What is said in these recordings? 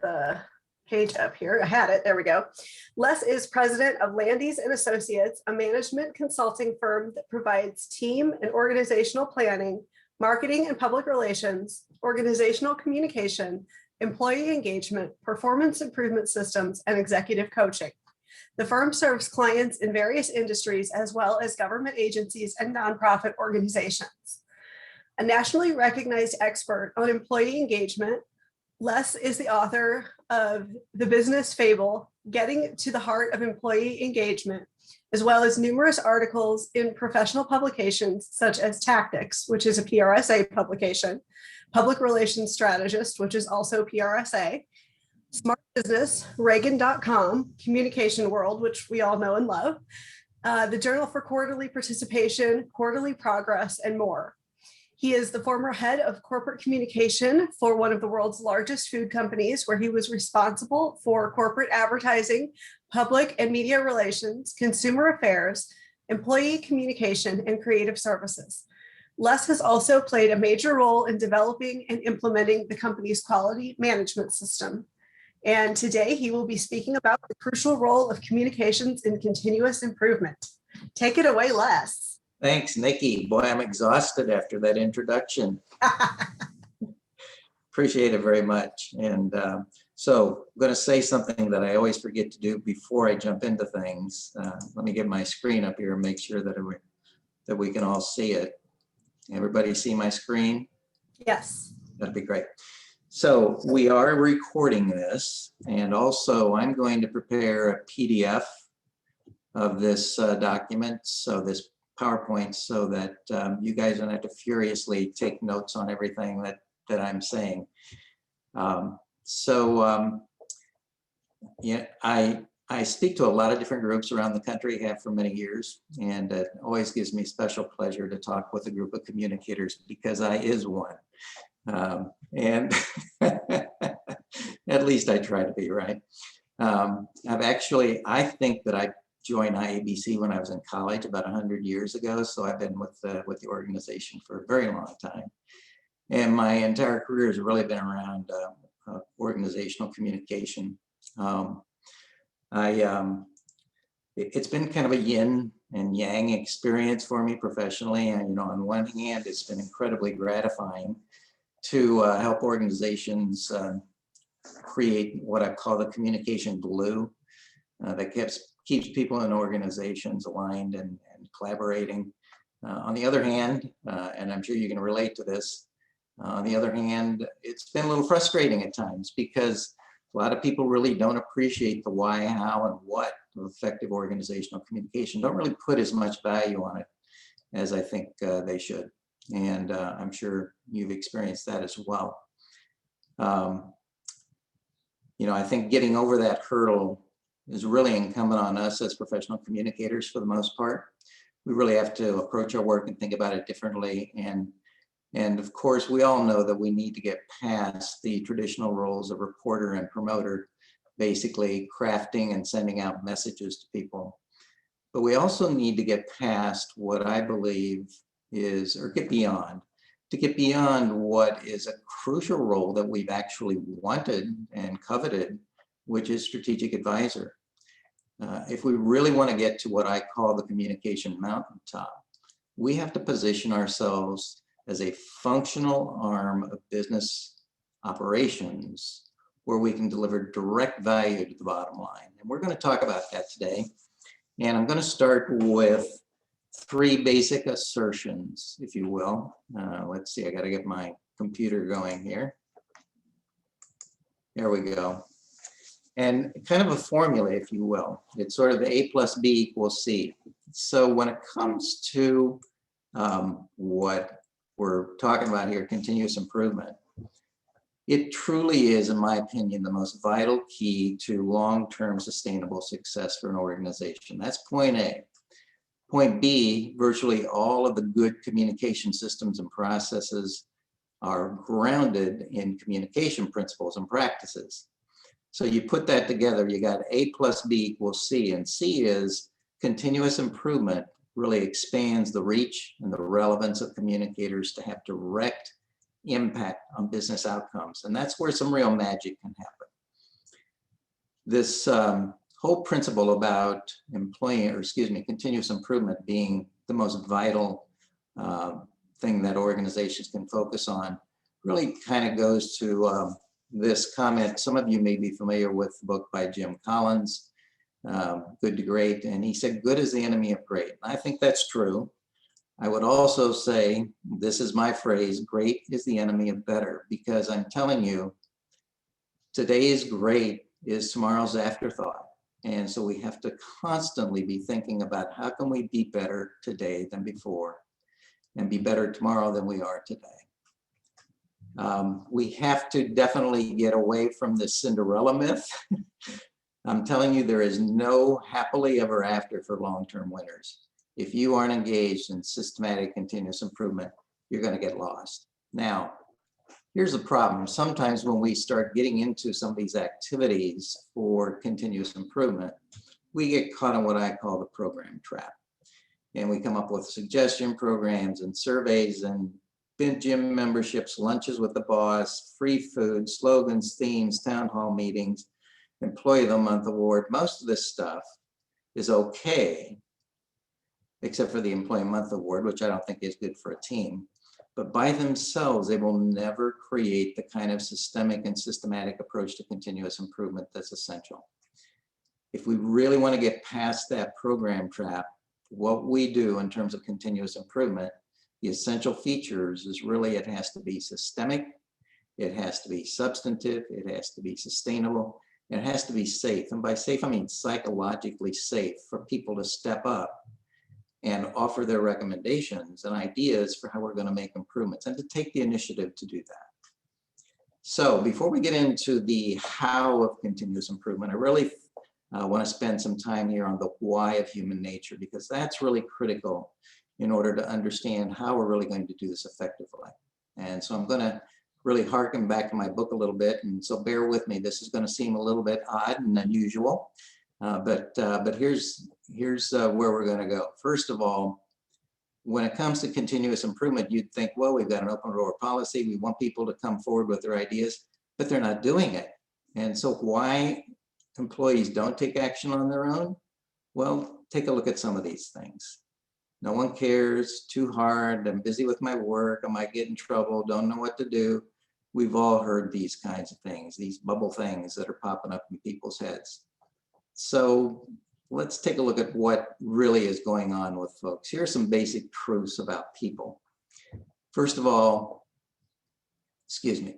the page up here. I had it. There we go. Les is president of Landes and Associates, a management consulting firm that provides team and organizational planning, marketing and public relations, organizational communication, employee engagement, performance improvement systems, and executive coaching. The firm serves clients in various industries as well as government agencies and nonprofit organizations. A nationally recognized expert on employee engagement, Les is the author of The Business Fable, Getting to the Heart of Employee Engagement, as well as numerous articles in professional publications such as Tactics, which is a PRSA publication, Public Relations Strategist, which is also PRSA, Smart Business, Reagan.com, Communication World, which we all know and love, the Journal for Quarterly Participation, Quarterly Progress, and more. He is the former head of corporate communication for one of the world's largest food companies, where he was responsible for corporate advertising, public and media relations, consumer affairs, employee communication, and creative services. Les has also played a major role in developing and implementing the company's quality management system. And today he will be speaking about the crucial role of communications in continuous improvement. Take it away, Les. Thanks, Nikki. Boy, I'm exhausted after that introduction. Appreciate it very much. And so I'm going to say something that I always forget to do before I jump into things. Let me get my screen up here and make sure that we can all see it. Everybody see my screen? Yes. That'd be great. So we are recording this, and also I'm going to prepare a PDF of this document, so this PowerPoint, so that you guys don't have to furiously take notes on everything that I'm saying. Yeah, I speak to a lot of different groups around the country, have for many years, and it always gives me special pleasure to talk with a group of communicators, because I is one. And at least I try to be, right? I think that I joined IABC when I was in college about 100 years ago. So I've been with the organization for a very long time. And my entire career has really been around organizational communication. It's been kind of a yin and yang experience for me professionally. And, on one hand, it's been incredibly gratifying to help organizations create what I call the communication glue that keeps people in organizations aligned and collaborating. On the other hand, and I'm sure you can relate to this, on the other hand, it's been a little frustrating at times, because a lot of people really don't appreciate the why, how, and what of effective organizational communication, don't really put as much value on it as I think they should. And I'm sure you've experienced that as well. I think getting over that hurdle is really incumbent on us as professional communicators for the most part. We really have to approach our work and think about it differently. And of course, we all know that we need to get past the traditional roles of reporter and promoter, basically crafting and sending out messages to people. But we also need to get past what I believe is, or get beyond what is a crucial role that we've actually wanted and coveted, which is strategic advisor. If we really want to get to what I call the communication mountaintop, we have to position ourselves as a functional arm of business operations where we can deliver direct value to the bottom line. And we're going to talk about that today. And I'm going to start with 3 basic assertions, if you will. Let's see, I got to get my computer going here. There we go. And kind of a formula, if you will. It's sort of A plus B equals C. So when it comes to what we're talking about here, continuous improvement, it truly is, in my opinion, the most vital key to long-term sustainable success for an organization. That's point A. Point B, virtually all of the good communication systems and processes are grounded in communication principles and practices. So you put that together, you got A plus B equals C, and C is continuous improvement really expands the reach and the relevance of communicators to have direct impact on business outcomes. And that's where some real magic can happen. this whole principle about continuous improvement being the most vital thing that organizations can focus on really kind of goes to this comment. Some of you may be familiar with the book by Jim Collins, Good to Great, and he said, good is the enemy of great. I think that's true. I would also say, this is my phrase, great is the enemy of better, because I'm telling you, today's great is tomorrow's afterthought. And so we have to constantly be thinking about how can we be better today than before and be better tomorrow than we are today. We have to definitely get away from the Cinderella myth. I'm telling you, there is no happily ever after for long-term winners. If you aren't engaged in systematic continuous improvement, you're going to get lost. Now, here's the problem. Sometimes when we start getting into some of these activities for continuous improvement, we get caught in what I call the program trap. And we come up with suggestion programs and surveys and gym memberships, lunches with the boss, free food, slogans, themes, town hall meetings, employee of the month award. Most of this stuff is okay, except for the employee month award, which I don't think is good for a team. But by themselves, they will never create the kind of systemic and systematic approach to continuous improvement that's essential. If we really want to get past that program trap, what we do in terms of continuous improvement, the essential features is really, it has to be systemic, it has to be substantive, it has to be sustainable, and it has to be safe. And by safe, I mean psychologically safe for people to step up and offer their recommendations and ideas for how we're going to make improvements and to take the initiative to do that. So before we get into the how of continuous improvement, I really want to spend some time here on the why of human nature, because that's really critical in order to understand how we're really going to do this effectively. And so I'm going to really harken back to my book a little bit, and so bear with me. This is going to seem a little bit odd and unusual, but here's where we're going to go. First of all, when it comes to continuous improvement, you'd think, well, we've got an open door policy. We want people to come forward with their ideas, but they're not doing it. And so why employees don't take action on their own? Well, take a look at some of these things. No one cares, too hard, I'm busy with my work, I might get in trouble, don't know what to do. We've all heard these kinds of things, these bubble things that are popping up in people's heads. So let's take a look at what really is going on with folks. Here are some basic truths about people. First of all,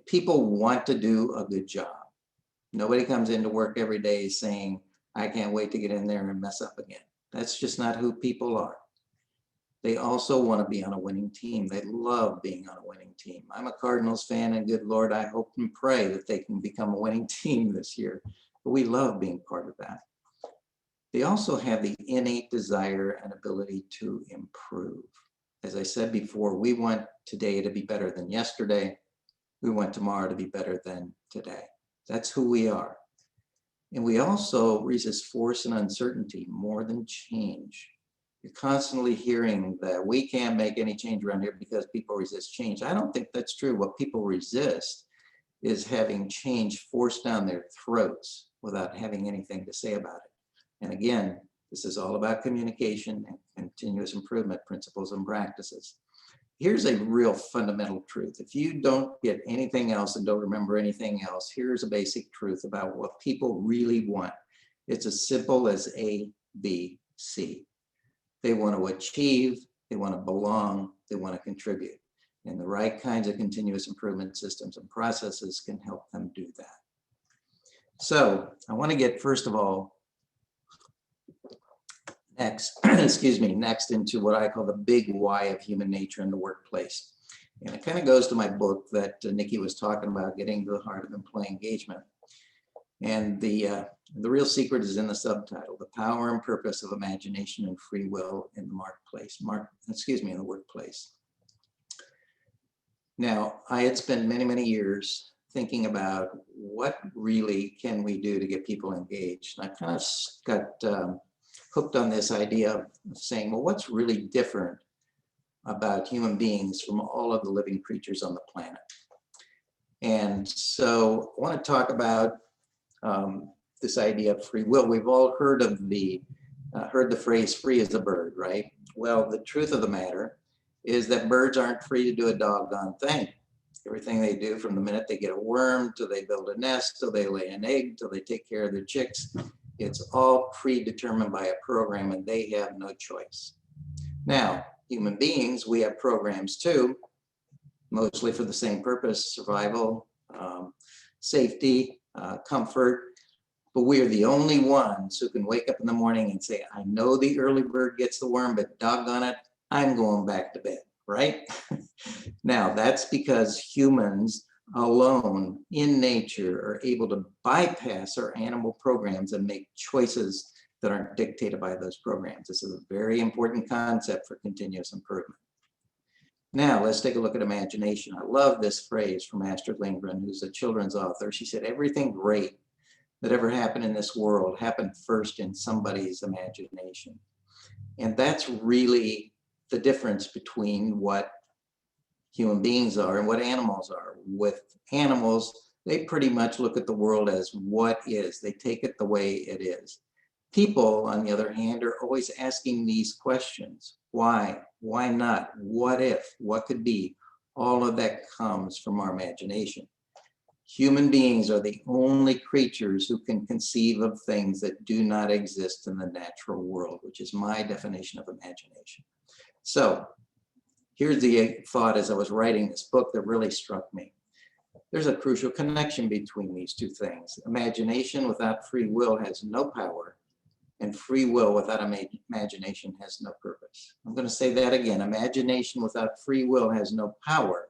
people want to do a good job. Nobody comes into work every day saying, I can't wait to get in there and mess up again. That's just not who people are. They also want to be on a winning team. They love being on a winning team. I'm a Cardinals fan, and good Lord, I hope and pray that they can become a winning team this year. But we love being part of that. They also have the innate desire and ability to improve. As I said before, we want today to be better than yesterday. We want tomorrow to be better than today. That's who we are. And we also resist force and uncertainty more than change. You're constantly hearing that we can't make any change around here because people resist change. I don't think that's true. What people resist is having change forced down their throats without having anything to say about it. And again, this is all about communication and continuous improvement principles and practices. Here's a real fundamental truth. If you don't get anything else and don't remember anything else, here's a basic truth about what people really want. It's as simple as A, B, C. They want to achieve, they want to belong, they want to contribute. And the right kinds of continuous improvement systems and processes can help them do that. So I want to get, first of all, next into what I call the big why of human nature in the workplace. And it kind of goes to my book that Nikki was talking about, Getting to the Heart of Employee Engagement. And the real secret is in the subtitle, The Power and Purpose of Imagination and Free Will in the in the workplace. Now, I had spent many, many years thinking about what really can we do to get people engaged. And I kind of got hooked on this idea of saying, well, what's really different about human beings from all of the living creatures on the planet? And so I want to talk about this idea of free will. We've all heard of the phrase "free as a bird," right? Well, the truth of the matter is that birds aren't free to do a doggone thing. Everything they do, from the minute they get a worm till they build a nest, till they lay an egg, till they take care of their chicks, it's all predetermined by a program, and they have no choice. Now, human beings, we have programs too, mostly for the same purpose: survival, safety, comfort. But we are the only ones who can wake up in the morning and say, I know the early bird gets the worm, but doggone it, I'm going back to bed, right? Now, that's because humans alone in nature are able to bypass our animal programs and make choices that aren't dictated by those programs. This is a very important concept for continuous improvement. Now, let's take a look at imagination. I love this phrase from Astrid Lindgren, who's a children's author. She said, everything great that ever happened in this world happened first in somebody's imagination. And that's really the difference between what human beings are and what animals are. With animals, they pretty much look at the world as what is. They take it the way it is. People, on the other hand, are always asking these questions. Why? Why not? What if? What could be? All of that comes from our imagination. Human beings are the only creatures who can conceive of things that do not exist in the natural world, which is my definition of imagination. So here's the thought as I was writing this book that really struck me. There's a crucial connection between these two things. Imagination without free will has no power, and free will without imagination has no purpose. I'm going to say that again. Imagination without free will has no power,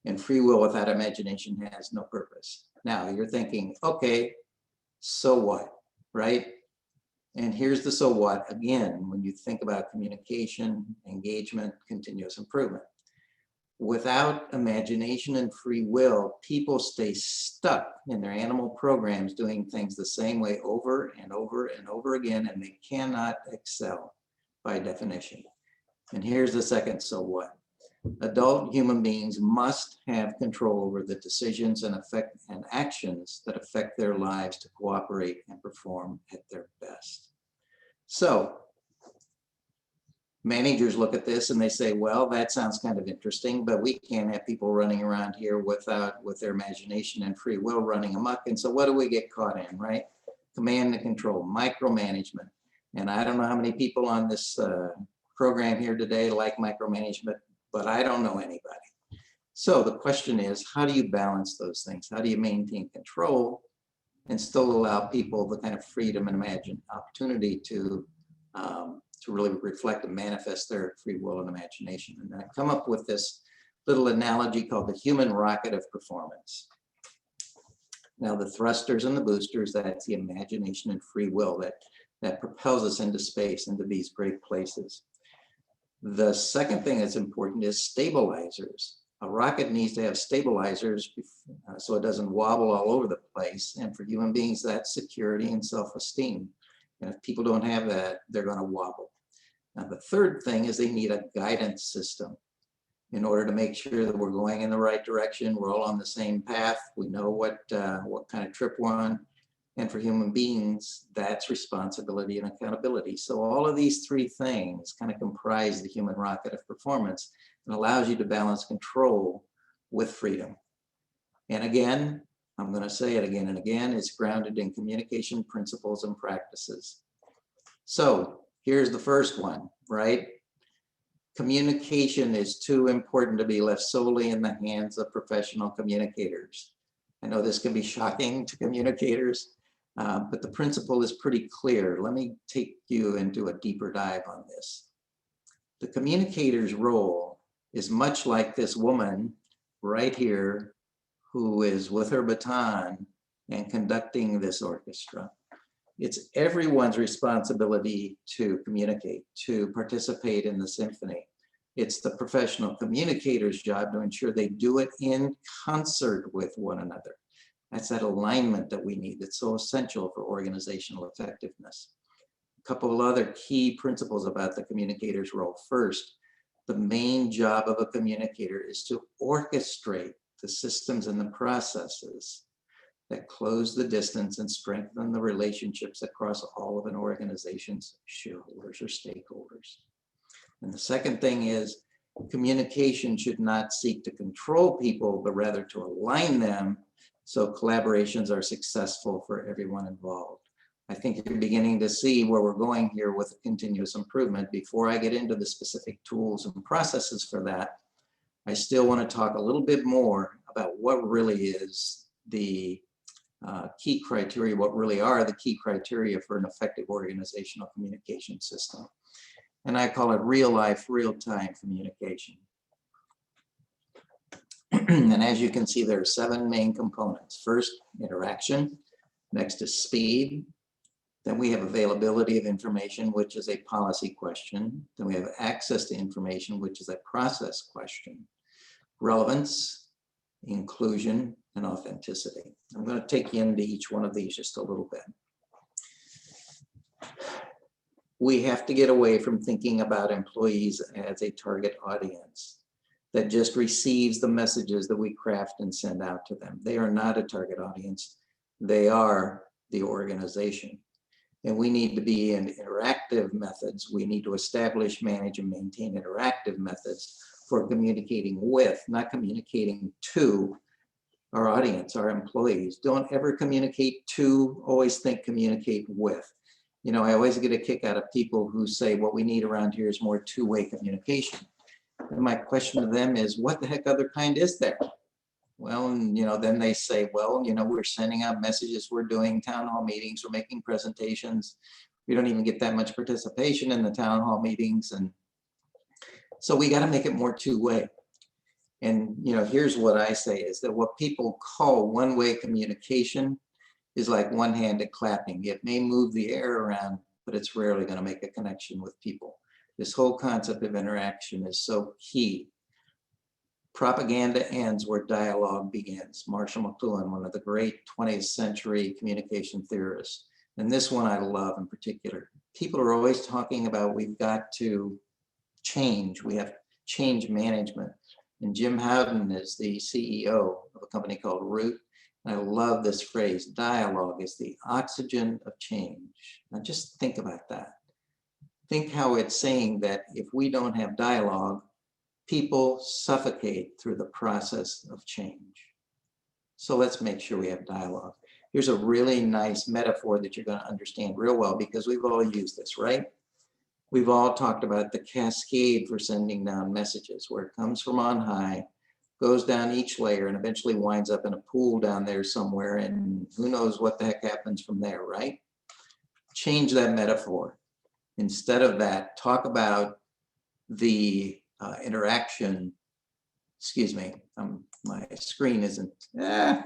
and free will without imagination has no purpose. Now you're thinking, okay, so what, right? And here's the so what again when you think about communication, engagement, continuous improvement. Without imagination and free will, people stay stuck in their animal programs doing things the same way over and over and over again, and they cannot excel by definition. And here's the second so what. Adult human beings must have control over the decisions and actions that affect their lives to cooperate and perform at their best. So managers look at this and they say, well, that sounds kind of interesting, but we can't have people running around here with their imagination and free will running amok. And so what do we get caught in, right? Command and control, micromanagement. And I don't know how many people on this program here today like micromanagement, but I don't know anybody. So the question is, how do you balance those things? How do you maintain control and still allow people the kind of freedom and opportunity to really reflect and manifest their free will and imagination? And I've come up with this little analogy called the human rocket of performance. Now, the thrusters and the boosters, that's the imagination and free will that propels us into space, into these great places. The second thing that's important is stabilizers. A rocket needs to have stabilizers so it doesn't wobble all over the place. And for human beings, that's security and self-esteem. And if people don't have that, they're going to wobble. Now, the third thing is they need a guidance system in order to make sure that we're going in the right direction. We're all on the same path. We know what kind of trip we're on. And for human beings, that's responsibility and accountability. So all of these three things kind of comprise the human rocket of performance and allows you to balance control with freedom. And again, I'm going to say it again and again, it's grounded in communication principles and practices. So here's the first one, right? Communication is too important to be left solely in the hands of professional communicators. I know this can be shocking to communicators, but the principle is pretty clear. Let me take you into a deeper dive on this. The communicator's role is much like this woman right here who is with her baton and conducting this orchestra. It's everyone's responsibility to communicate, to participate in the symphony. It's the professional communicator's job to ensure they do it in concert with one another. That's that alignment that we need that's so essential for organizational effectiveness. A couple of other key principles about the communicator's role. First, the main job of a communicator is to orchestrate the systems and the processes that close the distance and strengthen the relationships across all of an organization's shareholders or stakeholders. And the second thing is, communication should not seek to control people, but rather to align them so collaborations are successful for everyone involved. I think you're beginning to see where we're going here with continuous improvement. Before I get into the specific tools and processes for that, I still want to talk a little bit more about what really is the key criteria, what really are the key criteria for an effective organizational communication system. And I call it real life, real-time communication. And as you can see, there are 7 main components. First, interaction. Next is speed. Then we have availability of information, which is a policy question. Then we have access to information, which is a process question. Relevance, inclusion, and authenticity. I'm going to take you into each one of these just a little bit. We have to get away from thinking about employees as a target audience that just receives the messages that we craft and send out to them. They are not a target audience. They are the organization. And we need to be in interactive methods. We need to establish, manage, and maintain interactive methods for communicating with, not communicating to our audience, our employees. Don't ever communicate to, always think communicate with. You know, I always get a kick out of people who say what we need around here is more two-way communication. And my question to them is, what the heck other kind is there? Well, and, you know, then they say, well, you know, we're sending out messages, we're doing town hall meetings, we're making presentations. We don't even get that much participation in the town hall meetings. And so we got to make it more two-way. And, you know, here's what I say is that what people call one-way communication is like one-handed clapping. It may move the air around, but it's rarely going to make a connection with people. This whole concept of interaction is so key. Propaganda ends where dialogue begins. Marshall McLuhan, one of the great 20th century communication theorists. And this one I love in particular. People are always talking about we've got to change. We have change management. And Jim Howden is the CEO of a company called Root. And I love this phrase, dialogue is the oxygen of change. Now just think about that. Think how it's saying that if we don't have dialogue, people suffocate through the process of change. So let's make sure we have dialogue. Here's a really nice metaphor that you're going to understand real well because we've all used this, right? We've all talked about the cascade for sending down messages where it comes from on high, goes down each layer and eventually winds up in a pool down there somewhere, and who knows what the heck happens from there, right? Change that metaphor. Instead of that, talk about the interaction. Excuse me, my screen isn't, gotta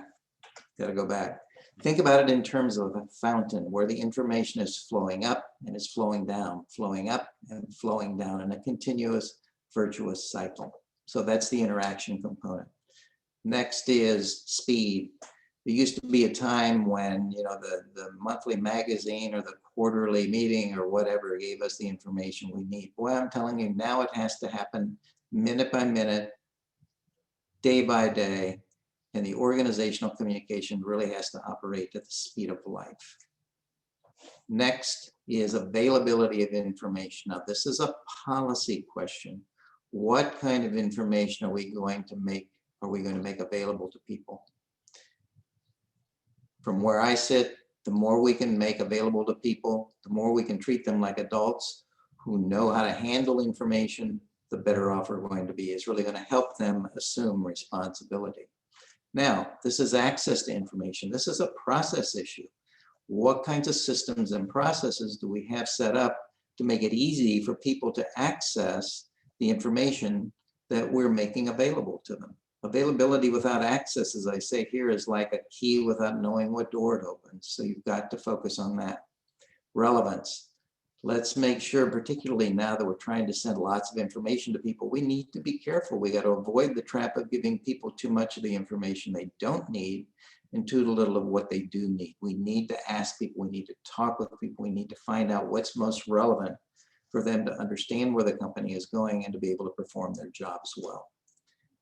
go back. Think about it in terms of a fountain where the information is flowing up and is flowing down, flowing up and flowing down in a continuous virtuous cycle. So that's the interaction component. Next is speed. There used to be a time when, you know, the monthly magazine or the quarterly meeting or whatever gave us the information we need. Boy, I'm telling you, now it has to happen minute by minute, day by day, and the organizational communication really has to operate at the speed of life. Next is availability of information. Now, this is a policy question. What kind of information are we going to make available to people? From where I sit, the more we can make available to people, the more we can treat them like adults who know how to handle information, the better off we're going to be. It's really going to help them assume responsibility. Now, this is access to information. This is a process issue. What kinds of systems and processes do we have set up to make it easy for people to access the information that we're making available to them? Availability without access, as I say here, is like a key without knowing what door it opens. So you've got to focus on that. Relevance. Let's make sure, particularly now that we're trying to send lots of information to people, we need to be careful. We got to avoid the trap of giving people too much of the information they don't need and too little of what they do need. We need to ask people, we need to talk with people, we need to find out what's most relevant for them to understand where the company is going and to be able to perform their jobs well.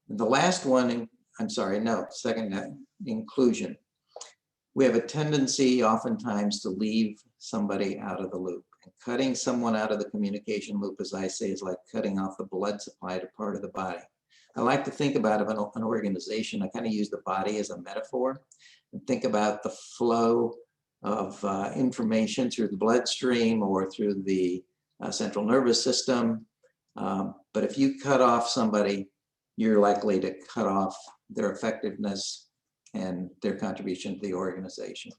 And the last one, second, inclusion. we have a tendency oftentimes to leave somebody out of the loop. And cutting someone out of the communication loop, as I say, is like cutting off the blood supply to part of the body. I like to think about an organization. I kind of use the body as a metaphor and think about the flow of information through the bloodstream or through the central nervous system. But if you cut off somebody, you're likely to cut off their effectiveness and their contribution to the organization.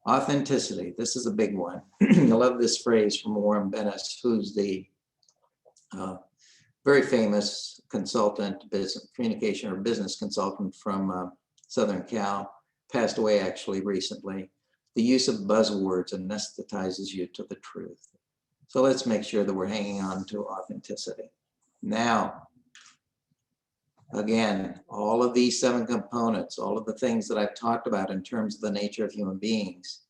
Authenticity, this is a big one. I love this phrase from Warren Bennis, who's the very famous consultant, business communication or business consultant from Southern Cal, passed away actually recently. The use of buzzwords anesthetizes you to the truth. So let's make sure that we're hanging on to authenticity. Now, again, all of these 7 components, all of the things that I've talked about in terms of the nature of human beings,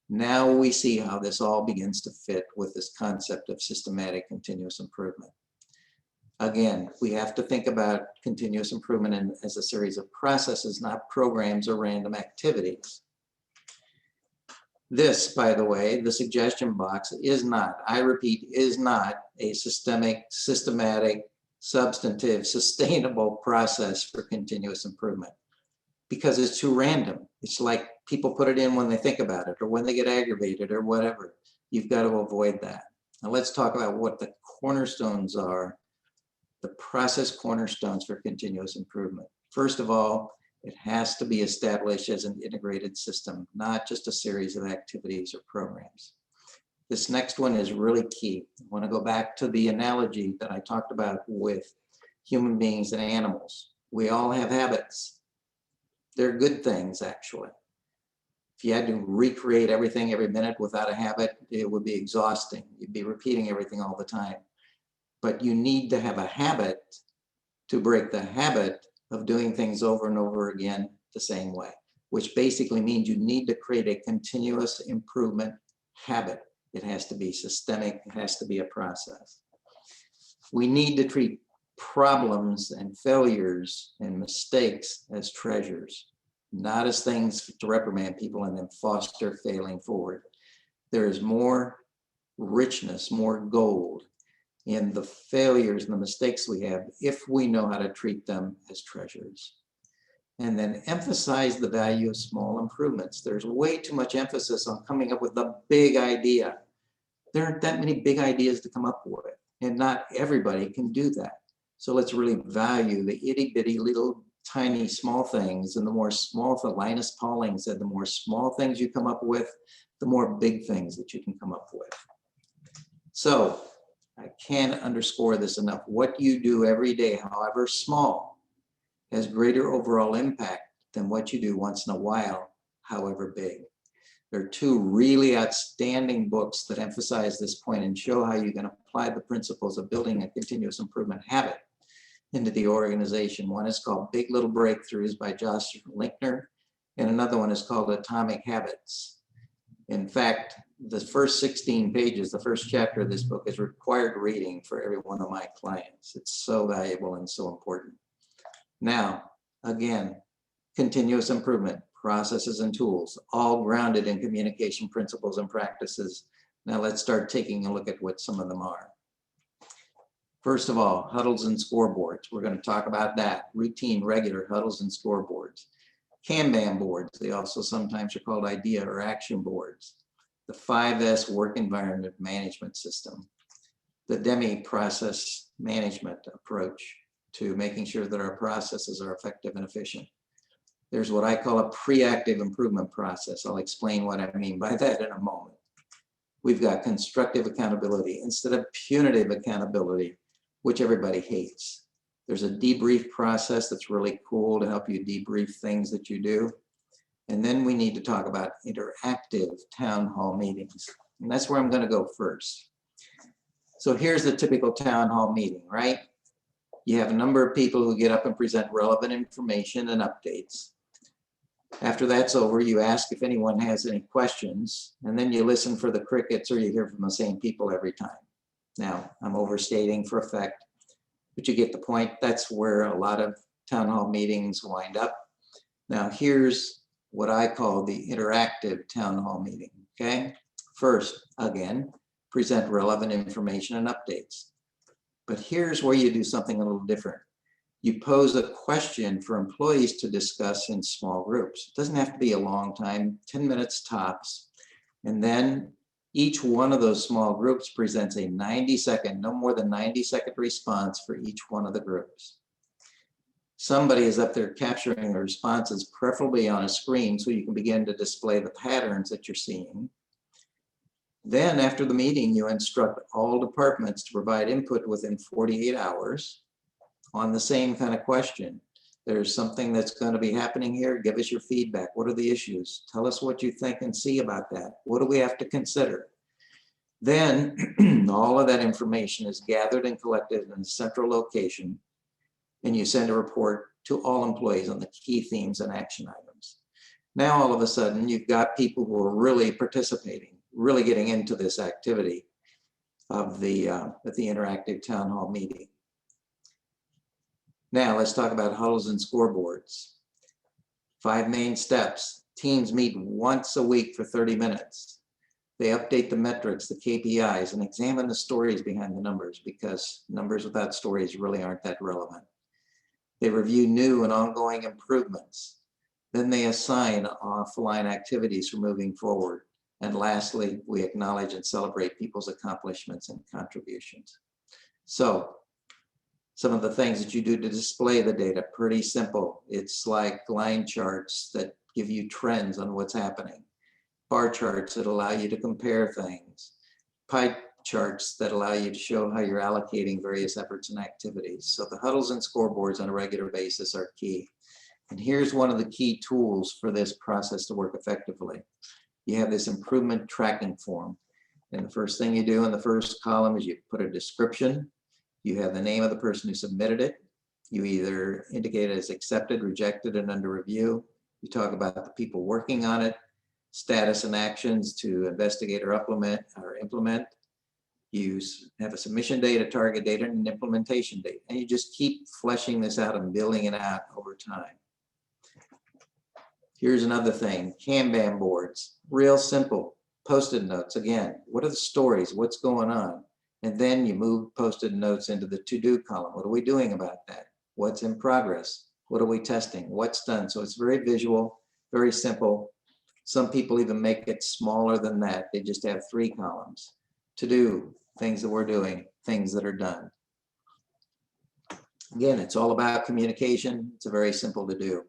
now we see how this all begins to fit with this concept of systematic continuous improvement. Again, we have to think about continuous improvement as a series of processes, not programs or random activities. This, by the way, the suggestion box is not, I repeat, is not a systematic, substantive, sustainable process for continuous improvement because it's too random. It's like people put it in when they think about it or when they get aggravated or whatever. You've got to avoid that. Now let's talk about what the cornerstones are, the process cornerstones for continuous improvement. First of all, it has to be established as an integrated system, not just a series of activities or programs. This next one is really key. I want to go back to the analogy that I talked about with human beings and animals. We all have habits. They're good things, actually. If you had to recreate everything every minute without a habit, it would be exhausting. You'd be repeating everything all the time. But you need to have a habit to break the habit of doing things over and over again the same way, which basically means you need to create a continuous improvement habit. It has to be systemic, it has to be a process. We need to treat problems and failures and mistakes as treasures, not as things to reprimand people and then foster failing forward. There is more richness, more gold in the failures and the mistakes we have if we know how to treat them as treasures. And then emphasize the value of small improvements. There's way too much emphasis on coming up with the big idea. There aren't that many big ideas to come up with, and not everybody can do that. So let's really value the itty bitty little tiny small things, and the more small, Linus Pauling said, the more small things you come up with, the more big things that you can come up with. So I can't underscore this enough. What you do every day, however small, has greater overall impact than what you do once in a while, however big. There are 2 really outstanding books that emphasize this point and show how you can apply the principles of building a continuous improvement habit into the organization. One is called Big Little Breakthroughs by Josh Linkner, and another one is called Atomic Habits. In fact, the first 16 pages, the first chapter of this book is required reading for every one of my clients. It's so valuable and so important. Now, again, continuous improvement, processes and tools, all grounded in communication principles and practices. Now let's start taking a look at what some of them are. First of all, huddles and scoreboards. We're going to talk about that. Routine, regular huddles and scoreboards. Kanban boards, they also sometimes are called idea or action boards. The 5S work environment management system. The DEMI process management approach to making sure that our processes are effective and efficient. There's what I call a pre-active improvement process. I'll explain what I mean by that in a moment. We've got constructive accountability instead of punitive accountability, which everybody hates. There's a debrief process that's really cool to help you debrief things that you do. And then we need to talk about interactive town hall meetings. And that's where I'm going to go first. So here's the typical town hall meeting, right? You have a number of people who get up and present relevant information and updates. After that's over, you ask if anyone has any questions, and then you listen for the crickets or you hear from the same people every time. Now, I'm overstating for effect, but you get the point. That's where a lot of town hall meetings wind up. Now, here's what I call the interactive town hall meeting, okay? First, again, present relevant information and updates. But here's where you do something a little different. You pose a question for employees to discuss in small groups. It doesn't have to be a long time, 10 minutes tops. And then each one of those small groups presents a 90-second, no more than 90-second response for each one of the groups. Somebody is up there capturing the responses, preferably on a screen, so you can begin to display the patterns that you're seeing. Then after the meeting, you instruct all departments to provide input within 48 hours on the same kind of question. There's something that's going to be happening here. Give us your feedback. What are the issues? Tell us what you think and see about that. What do we have to consider? Then all of that information is gathered and collected in a central location, and you send a report to all employees on the key themes and action items. Now, all of a sudden, you've got people who are really participating, really getting into this activity of the interactive town hall meeting. Now, let's talk about huddles and scoreboards. 5 main steps. Teams meet once a week for 30 minutes. They update the metrics, the KPIs, and examine the stories behind the numbers, because numbers without stories really aren't that relevant. They review new and ongoing improvements. Then they assign offline activities for moving forward. And lastly, we acknowledge and celebrate people's accomplishments and contributions. So, some of the things that you do to display the data, pretty simple. It's like line charts that give you trends on what's happening. Bar charts that allow you to compare things. Pie charts that allow you to show how you're allocating various efforts and activities. So the huddles and scoreboards on a regular basis are key. And here's one of the key tools for this process to work effectively. You have this improvement tracking form. And the first thing you do in the first column is you put a description. You have the name of the person who submitted it. You either indicate it as accepted, rejected, and under review. You talk about the people working on it, status and actions to investigate or implement. You have a submission date, a target date, and an implementation date. And you just keep fleshing this out and building it out over time. Here's another thing, Kanban boards, real simple. Post-it notes, again, what are the stories? What's going on? And then you move Post-it notes into the to-do column. What are we doing about that? What's in progress? What are we testing? What's done? So it's very visual, very simple. Some people even make it smaller than that. They just have 3 columns. To do, things that we're doing, things that are done. Again, it's all about communication. It's very simple to do.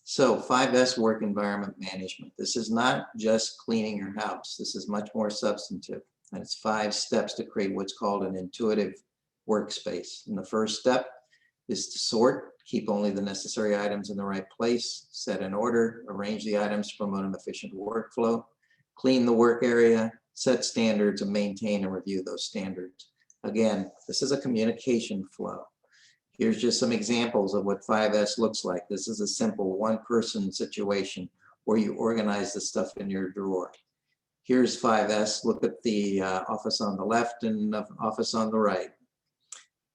So 5S work environment management. This is not just cleaning your house. This is much more substantive. And it's 5 steps to create what's called an intuitive workspace. And the first step is to sort, keep only the necessary items in the right place, set in order, arrange the items to promote an efficient workflow, clean the work area, set standards, and maintain and review those standards. Again, this is a communication flow. Here's just some examples of what 5S looks like. This is a simple one-person situation where you organize the stuff in your drawer. Here's 5S. Look at the office on the left and the office on the right.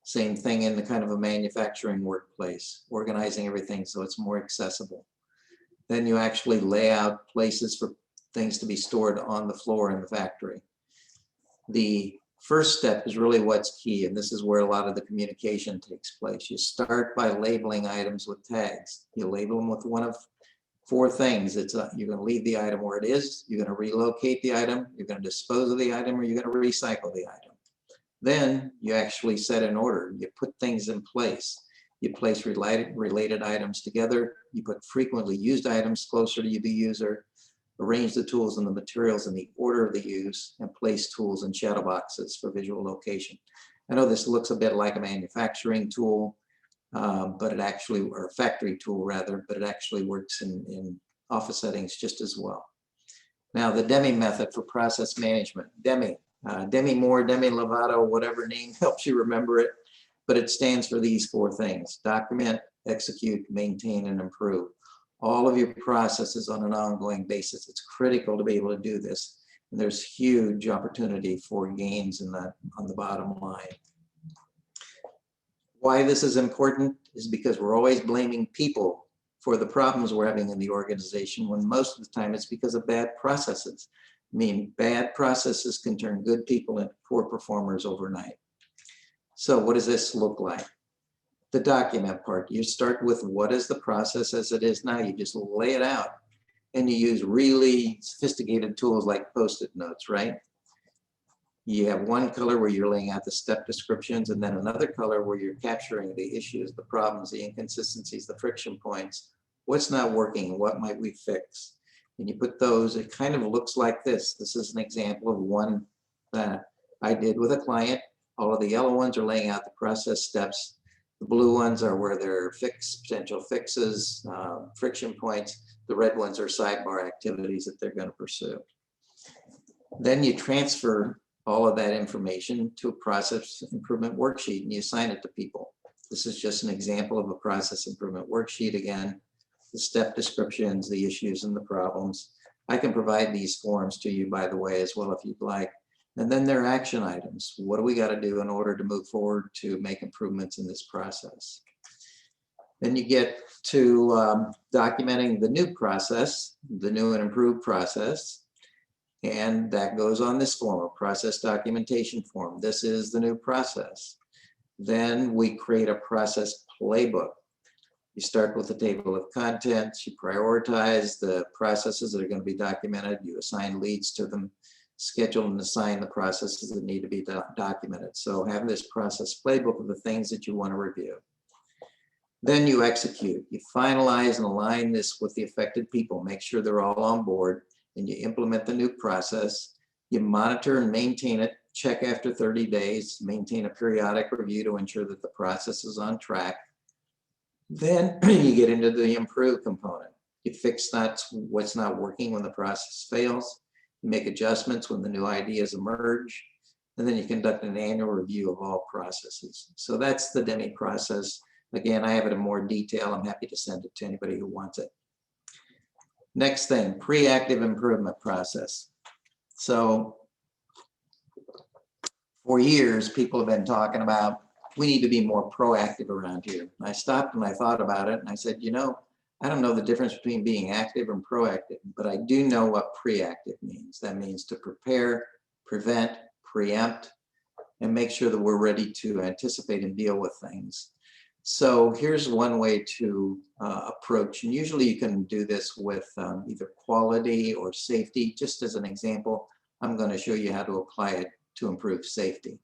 Same thing in the kind of a manufacturing workplace, organizing everything so it's more accessible. Then you actually lay out places for things to be stored on the floor in the factory. The first step is really what's key, and this is where a lot of the communication takes place. You start by labeling items with tags. You label them with one of 4 things. You're going to leave the item where it is, you're going to relocate the item, you're going to dispose of the item, or you're going to recycle the item. Then you actually set an order. You put things in place. You place related items together. You put frequently used items closer to the user. Arrange the tools and the materials in the order of the use, and place tools in shadow boxes for visual location. I know this looks a bit like a manufacturing tool, but it actually, or a factory tool rather, but it actually works in office settings just as well. Now, the DEMI method for process management. DEMI, Demi Moore, Demi Lovato, whatever name helps you remember it, but it stands for these 4 things: document, execute, maintain, and improve. All of your processes on an ongoing basis. It's critical to be able to do this. And there's huge opportunity for gains on the bottom line. Why this is important is because we're always blaming people for the problems we're having in the organization, when most of the time it's because of bad processes. I mean, bad processes can turn good people into poor performers overnight. So what does this look like? The document part, you start with what is the process as it is now. You just lay it out, and you use really sophisticated tools like Post-it notes, right? You have one color where you're laying out the step descriptions, and then another color where you're capturing the issues, the problems, the inconsistencies, the friction points, what's not working, and what might we fix. And you put those, it kind of looks like this. This is an example of one that I did with a client. All of the yellow ones are laying out the process steps. The blue ones are where there are potential fixes, friction points. The red ones are sidebar activities that they're going to pursue. Then you transfer all of that information to a process improvement worksheet, and you assign it to people. This is just an example of a process improvement worksheet. Again, the step descriptions, the issues and the problems. I can provide these forms to you, by the way, as well, if you'd like. And then there are action items. What do we got to do in order to move forward to make improvements in this process? Then you get to documenting the new process, the new and improved process. And that goes on this form, a process documentation form. This is the new process. Then we create a process playbook. You start with the table of contents, you prioritize the processes that are going to be documented, you assign leads to them, schedule and assign the processes that need to be documented. So have this process playbook of the things that you want to review. Then you execute. You finalize and align this with the affected people. Make sure they're all on board, and you implement the new process. You monitor and maintain it. Check after 30 days. Maintain a periodic review to ensure that the process is on track. Then you get into the improve component. You fix what's not working when the process fails. You make adjustments when the new ideas emerge. And then you conduct an annual review of all processes. So that's the DEMI process. Again, I have it in more detail. I'm happy to send it to anybody who wants it. Next thing, pre-active improvement process. So for years, people have been talking about, we need to be more proactive around here. And I stopped and I thought about it, and I said, you know, I don't know the difference between being active and proactive, but I do know what pre-active means. That means to prepare, prevent, preempt, and make sure that we're ready to anticipate and deal with things. So here's one way to approach, and usually you can do this with either quality or safety. Just as an example, I'm going to show you how to apply it to improve safety.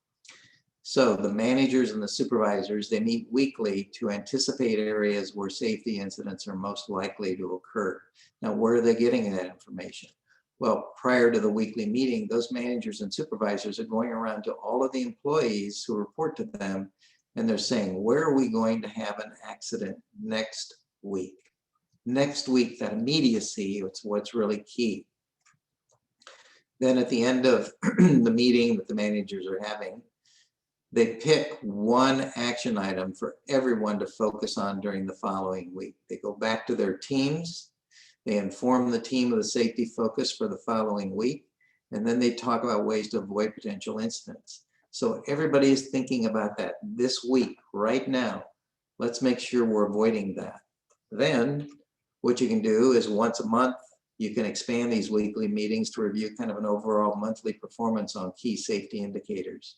So the managers and the supervisors, they meet weekly to anticipate areas where safety incidents are most likely to occur. Now, where are they getting that information? Well, prior to the weekly meeting, those managers and supervisors are going around to all of the employees who report to them, and they're saying, where are we going to have an accident next week? Next week, that immediacy, it's what's really key. Then at the end of the meeting that the managers are having, they pick one action item for everyone to focus on during the following week. They go back to their teams, they inform the team of the safety focus for the following week, and then they talk about ways to avoid potential incidents. So everybody is thinking about that this week, right now. Let's make sure we're avoiding that. Then what you can do is once a month, you can expand these weekly meetings to review kind of an overall monthly performance on key safety indicators.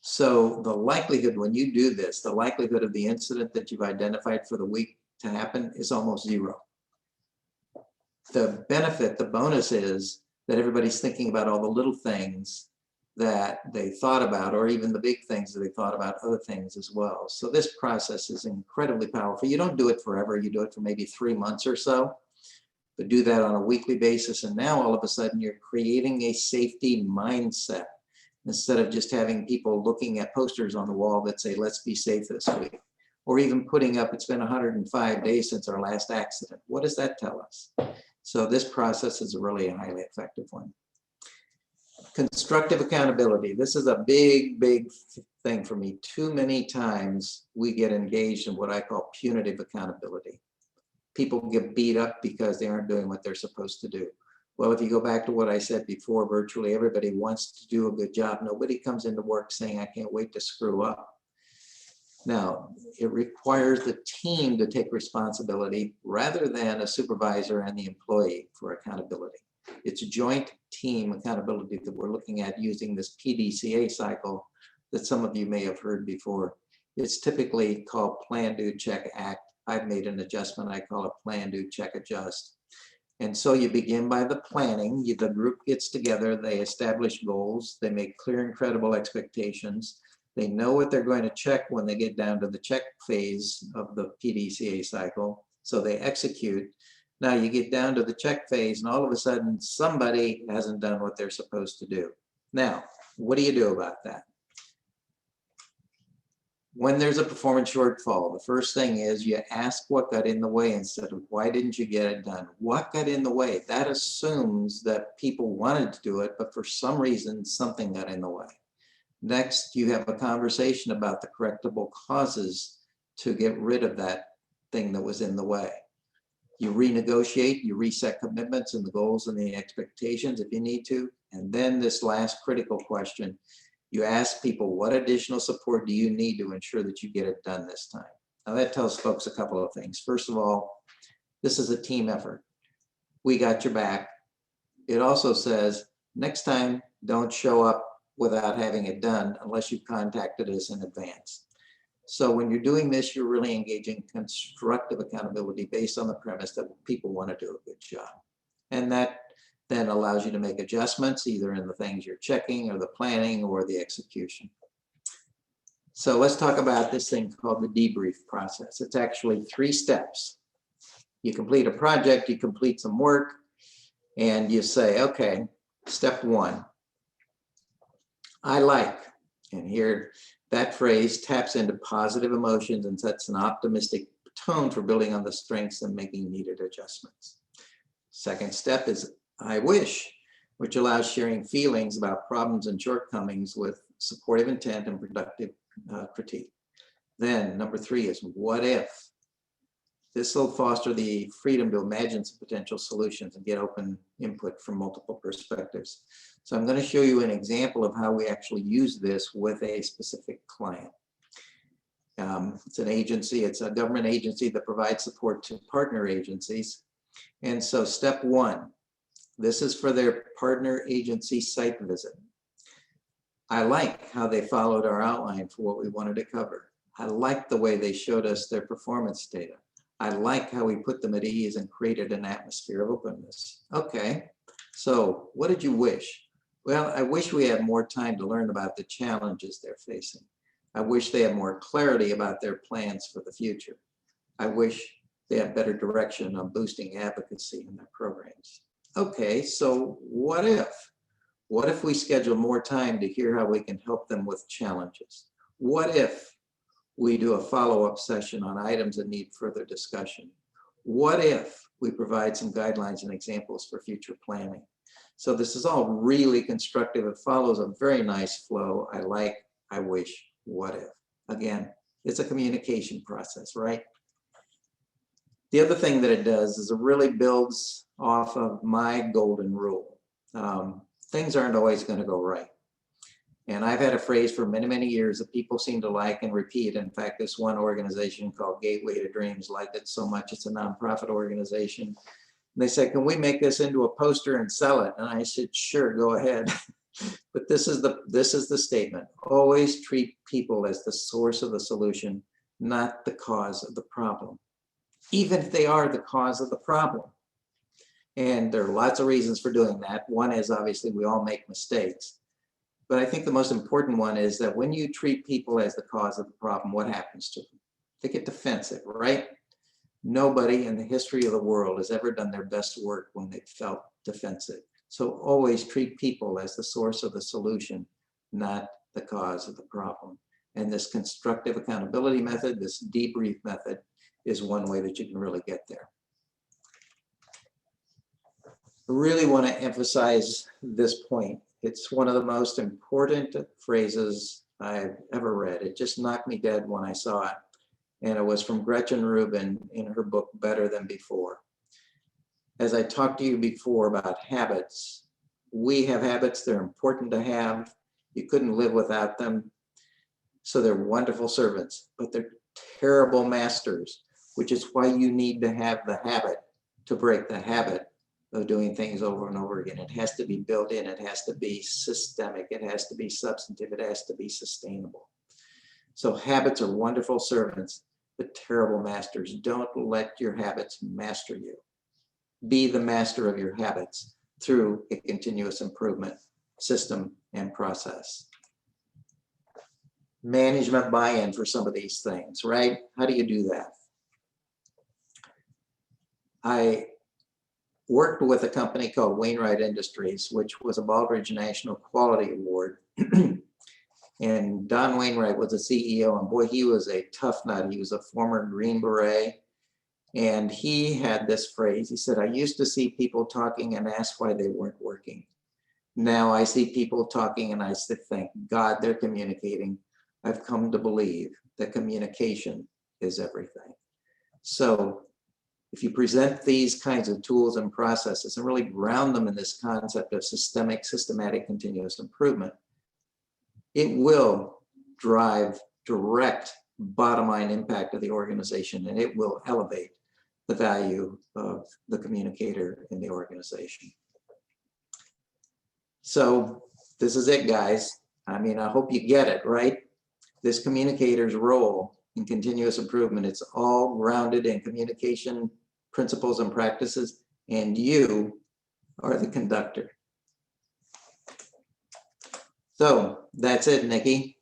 So the likelihood when you do this, the likelihood of the incident that you've identified for the week to happen is almost zero. The benefit, the bonus is that everybody's thinking about all the little things that they thought about, or even the big things that they thought about, other things as well. So this process is incredibly powerful. You don't do it forever. You do it for maybe 3 months or so, but do that on a weekly basis. And now all of a sudden you're creating a safety mindset instead of just having people looking at posters on the wall that say, let's be safe this week, or even putting up, it's been 105 days since our last accident. What does that tell us? So this process is really a highly effective one. Constructive accountability. This is a big, big thing for me. Too many times we get engaged in what I call punitive accountability. People get beat up because they aren't doing what they're supposed to do. Well, if you go back to what I said before, virtually everybody wants to do a good job. Nobody comes into work saying, I can't wait to screw up. Now, it requires the team to take responsibility rather than a supervisor and the employee for accountability. It's joint team accountability that we're looking at using this PDCA cycle that some of you may have heard before. It's typically called plan, do, check, act. I've made an adjustment. I call it plan, do, check, adjust. And so you begin by the planning. The group gets together, they establish goals, they make clear and credible expectations. They know what they're going to check when they get down to the check phase of the PDCA cycle. So they execute. Now you get down to the check phase and all of a sudden somebody hasn't done what they're supposed to do. Now, what do you do about that? When there's a performance shortfall, the first thing is you ask what got in the way instead of why didn't you get it done? What got in the way? That assumes that people wanted to do it, but for some reason, something got in the way. Next, you have a conversation about the correctable causes to get rid of that thing that was in the way. You renegotiate, you reset commitments and the goals and the expectations if you need to. And then this last critical question, you ask people, what additional support do you need to ensure that you get it done this time? Now that tells folks a couple of things. First of all, this is a team effort. We got your back. It also says, next time, don't show up without having it done unless you've contacted us in advance. So when you're doing this, you're really engaging constructive accountability based on the premise that people want to do a good job. And that then allows you to make adjustments either in the things you're checking or the planning or the execution. So let's talk about this thing called the debrief process. It's actually 3 steps. You complete a project, you complete some work, and you say, okay, step 1, I like, and here that phrase taps into positive emotions and sets an optimistic tone for building on the strengths and making needed adjustments. Second step is I wish, which allows sharing feelings about problems and shortcomings with supportive intent and productive critique. Then number 3 is what if? This will foster the freedom to imagine some potential solutions and get open input from multiple perspectives. So I'm going to show you an example of how we actually use this with a specific client. It's an agency, it's a government agency that provides support to partner agencies. And so step 1, this is for their partner agency site visit. I like how they followed our outline for what we wanted to cover. I like the way they showed us their performance data. I like how we put them at ease and created an atmosphere of openness. Okay, so what did you wish? Well, I wish we had more time to learn about the challenges they're facing. I wish they had more clarity about their plans for the future. I wish they had better direction on boosting advocacy in their programs. Okay, so what if? What if we schedule more time to hear how we can help them with challenges? What if we do a follow-up session on items that need further discussion? What if we provide some guidelines and examples for future planning? So this is all really constructive. It follows a very nice flow. I like, I wish, what if? Again, it's a communication process, right? The other thing that it does is it really builds off of my golden rule. Things aren't always going to go right. And I've had a phrase for many, many years that people seem to like and repeat. In fact, this one organization called Gateway to Dreams liked it so much. It's a nonprofit organization. And they said, can we make this into a poster and sell it? And I said, sure, go ahead. But this is the statement. Always treat people as the source of the solution, not the cause of the problem, even if they are the cause of the problem. And there are lots of reasons for doing that. One is obviously we all make mistakes. But I think the most important one is that when you treat people as the cause of the problem, what happens to them? They get defensive, right? Nobody in the history of the world has ever done their best work when they felt defensive. So always treat people as the source of the solution, not the cause of the problem. And this constructive accountability method, this debrief method, is one way that you can really get there. I really want to emphasize this point. It's one of the most important phrases I've ever read. It just knocked me dead when I saw it. And it was from Gretchen Rubin in her book, Better Than Before. As I talked to you before about habits, we have habits, they're important to have. You couldn't live without them. So they're wonderful servants, but they're terrible masters, which is why you need to have the habit to break the habit of doing things over and over again. It has to be built in. It has to be systemic. It has to be substantive. It has to be sustainable. So habits are wonderful servants, but terrible masters. Don't let your habits master you. Be the master of your habits through a continuous improvement system and process. Management buy-in for some of these things, right? How do you do that? I worked with a company called Wainwright Industries, which was a Baldrige National Quality Award. And Don Wainwright was the CEO, and boy, he was a tough nut. He was a former Green Beret. And he had this phrase. He said, I used to see people talking and ask why they weren't working. Now I see people talking and I say, thank God they're communicating. I've come to believe that communication is everything. So if you present these kinds of tools and processes and really ground them in this concept of systematic, continuous improvement, it will drive direct bottom line impact of the organization, and it will elevate the value of the communicator in the organization. So this is it, guys. I mean, I hope you get it, right? This communicator's role in continuous improvement, it's all grounded in communication principles and practices, and you are the conductor. So that's it, Nikki.